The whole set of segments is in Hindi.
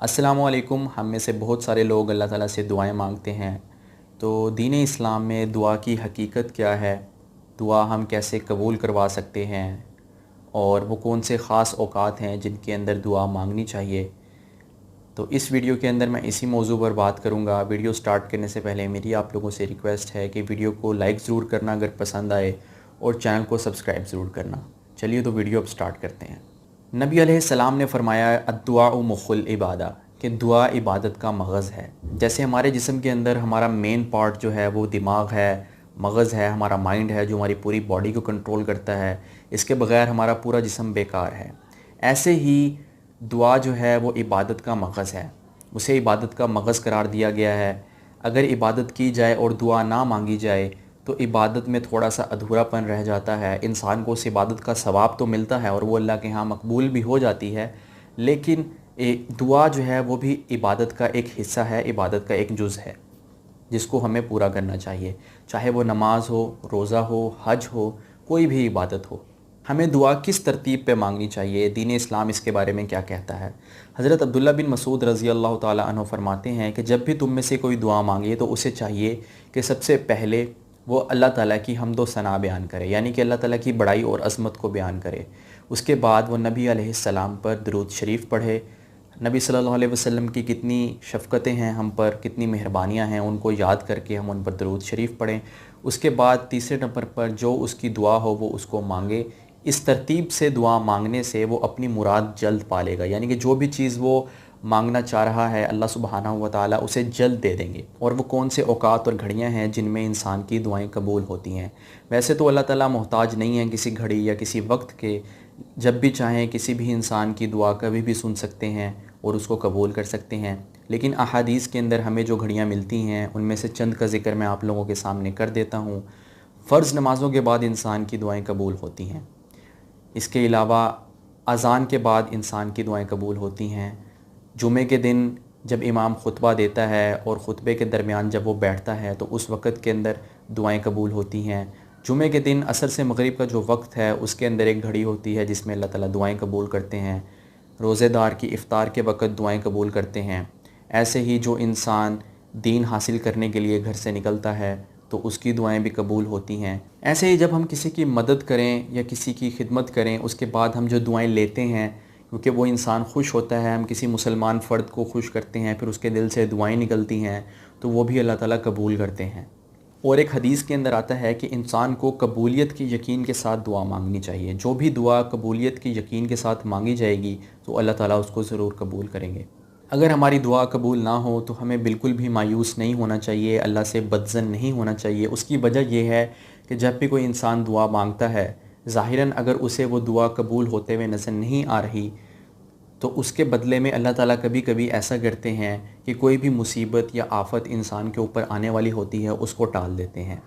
अस्सलामुअलैकुम। हम में से बहुत सारे लोग अल्लाह ताला से दुआएं मांगते हैं। तो दीन इस्लाम में दुआ की हकीकत क्या है, दुआ हम कैसे कबूल करवा सकते हैं और वो कौन से ख़ास औक़ात हैं जिनके अंदर दुआ मांगनी चाहिए। तो इस वीडियो के अंदर मैं इसी मौजू पर बात करूँगा। वीडियो स्टार्ट करने से पहले मेरी आप लोगों से रिक्वेस्ट है कि वीडियो को लाइक ज़रूर करना अगर पसंद आए, और चैनल को सब्सक्राइब ज़रूर करना। चलिए तो वीडियो अब स्टार्ट करते हैं। नबी अलैहिस्सलाम ने फ़रमाया अद्दुआ मुख़ुल इबादा, कि दुआ इबादत का मग़ज़ है। जैसे हमारे जिस्म के अंदर हमारा मेन पार्ट जो है वो दिमाग है, मग़ज़ है, हमारा माइंड है जो हमारी पूरी बॉडी को कंट्रोल करता है, इसके बग़ैर हमारा पूरा जिस्म बेकार है। ऐसे ही दुआ जो है वो इबादत का मग़ज़ है, उसे इबादत का मग़ज़ करार दिया गया है। अगर इबादत की जाए और दुआ ना मांगी जाए तो इबादत में थोड़ा सा अधूरापन रह जाता है। इंसान को उस इबादत का सवाब तो मिलता है और वो अल्लाह के यहाँ मकबूल भी हो जाती है, लेकिन दुआ जो है वो भी इबादत का एक हिस्सा है, इबादत का एक जुज़ है जिसको हमें पूरा करना चाहिए। चाहे वो नमाज हो, रोज़ा हो, हज हो, कोई भी इबादत हो, हमें दुआ किस तरतीब पे मांगनी चाहिए, दीन इस्लाम इसके बारे में क्या कहता है। हज़रत अब्दुल्ला बिन मसूद रज़ी अल्लाह ताला अन्हु फरमाते हैं कि जब भी तुम में से कोई दुआ मांगे तो उसे चाहिए कि सबसे पहले वो अल्लाह ताला की हम्द व सना बयान करे, यानी कि अल्लाह ताला की बड़ाई और अज़मत को बयान करे। उसके बाद वो नबी अलैहिस्सलाम पर दुरूद शरीफ पढ़े। नबी सल्लल्लाहु अलैहि वसल्लम की कितनी शफ़क़तें हैं हम पर, कितनी मेहरबानियाँ हैं, उनको याद करके हम उन पर दुरूद शरीफ पढ़ें। उसके बाद तीसरे नंबर पर जो उसकी दुआ हो वो उसको मांगे। इस तरतीब से दुआ मांगने से वो अपनी मुराद जल्द पा लेगा, यानी कि जो भी चीज़ वो मांगना चाह रहा है अल्लाह सुब्हानहू व तआला उसे जल्द दे देंगे। और वो कौन से औक़ात और घड़ियाँ हैं जिनमें इंसान की दुआएं कबूल होती हैं। वैसे तो अल्लाह ताला मोहताज नहीं है किसी घड़ी या किसी वक्त के, जब भी चाहें किसी भी इंसान की दुआ कभी भी सुन सकते हैं और उसको कबूल कर सकते हैं। लेकिन अहादीस के अंदर हमें जो घड़ियाँ मिलती हैं उनमें से चंद का ज़िक्र मैं आप लोगों के सामने कर देता हूँ। फ़र्ज़ नमाज़ों के बाद इंसान की दुआएं कबूल होती हैं। इसके अलावा अज़ान के बाद इंसान की दुआएं कबूल होती हैं। जुमे के दिन जब इमाम खुतबा देता है और ख़ुतबे के दरमियान जब वो बैठता है तो उस वक़्त के अंदर दुआएं कबूल होती हैं। जुमे के दिन असर से मगरिब का जो वक्त है उसके अंदर एक घड़ी होती है जिसमें अल्लाह ताला दुआएं कबूल करते हैं। रोज़ेदार की इफ़्तार के वक़्त दुआएं कबूल करते हैं। ऐसे ही जो इंसान दीन हासिल करने के लिए घर से निकलता है तो उसकी दुआएं भी कबूल होती हैं। ऐसे ही जब हम किसी की मदद करें या किसी की खिदमत करें उसके बाद हम जो दुआएं लेते हैं, क्योंकि वो इंसान खुश होता है, हम किसी मुसलमान फ़र्द को खुश करते हैं, फिर उसके दिल से दुआएं निकलती हैं तो वो भी अल्लाह ताला कबूल करते हैं। और एक हदीस के अंदर आता है कि इंसान को कबूलियत की यकीन के साथ दुआ मांगनी चाहिए। जो भी दुआ कबूलियत की यकीन के साथ मांगी जाएगी तो अल्लाह ताला उसको ज़रूर कबूल करेंगे। अगर हमारी दुआ कबूल ना हो तो हमें बिल्कुल भी मायूस नहीं होना चाहिए, अल्लाह से बदज़न नहीं होना चाहिए। उसकी वजह यह है कि जब भी कोई इंसान दुआ मांगता है, ज़ाहिरन अगर उसे वो दुआ कबूल होते हुए नज़र नहीं आ रही तो उसके बदले में अल्लाह ताला कभी कभी ऐसा करते हैं कि कोई भी मुसीबत या आफ़त इंसान के ऊपर आने वाली होती है उसको टाल देते हैं।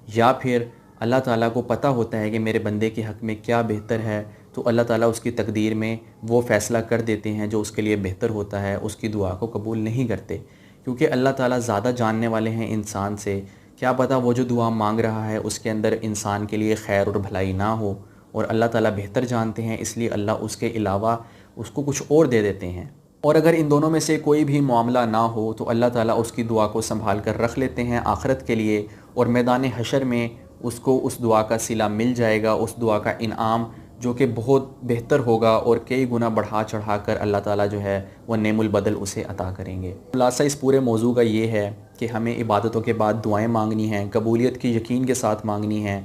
या फिर अल्लाह ताला को पता होता है कि मेरे बंदे के हक़ में क्या बेहतर है, तो अल्लाह ताला उसकी तकदीर में वो फ़ैसला कर देते हैं जो उसके लिए बेहतर होता है, उसकी दुआ को कबूल नहीं करते। क्योंकि अल्लाह ताला ज़्यादा जानने वाले हैं इंसान से। क्या पता वो जो दुआ मांग रहा है उसके अंदर इंसान के लिए खैर और भलाई ना हो, और अल्लाह ताला बेहतर जानते हैं, इसलिए अल्लाह उसके अलावा उसको कुछ और दे देते हैं। और अगर इन दोनों में से कोई भी मामला ना हो तो अल्लाह ताला उसकी दुआ को संभाल कर रख लेते हैं आखिरत के लिए, और मैदान हशर में उसको उस दुआ का सिला मिल जाएगा, उस दुआ का इनाम जो कि बहुत बेहतर होगा, और कई गुना बढ़ा चढ़ा कर अल्लाह ताला जो है वह नेमुल बदल उसे अता करेंगे। खुलासा इस पूरे मौजू का ये है कि हमें इबादतों के बाद दुआएं मांगनी हैं, कबूलियत की यकीन के साथ मांगनी हैं,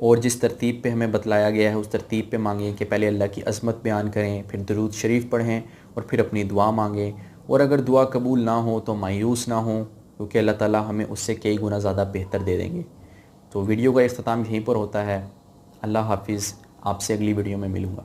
और जिस तरतीब पे हमें बतलाया गया है उस तरतीब पे मांगें कि पहले अल्लाह की अज़मत बयान करें, फिर दुरूद शरीफ पढ़ें और फिर अपनी दुआ मांगें। और अगर दुआ कबूल ना हो तो मायूस ना हो, क्योंकि अल्लाह ताला हमें उससे कई गुना ज़्यादा बेहतर दे देंगे। तो वीडियो का इख्तिताम यहीं पर होता है। अल्लाह हाफ़िज़। आपसे अगली वीडियो में मिलूँगा।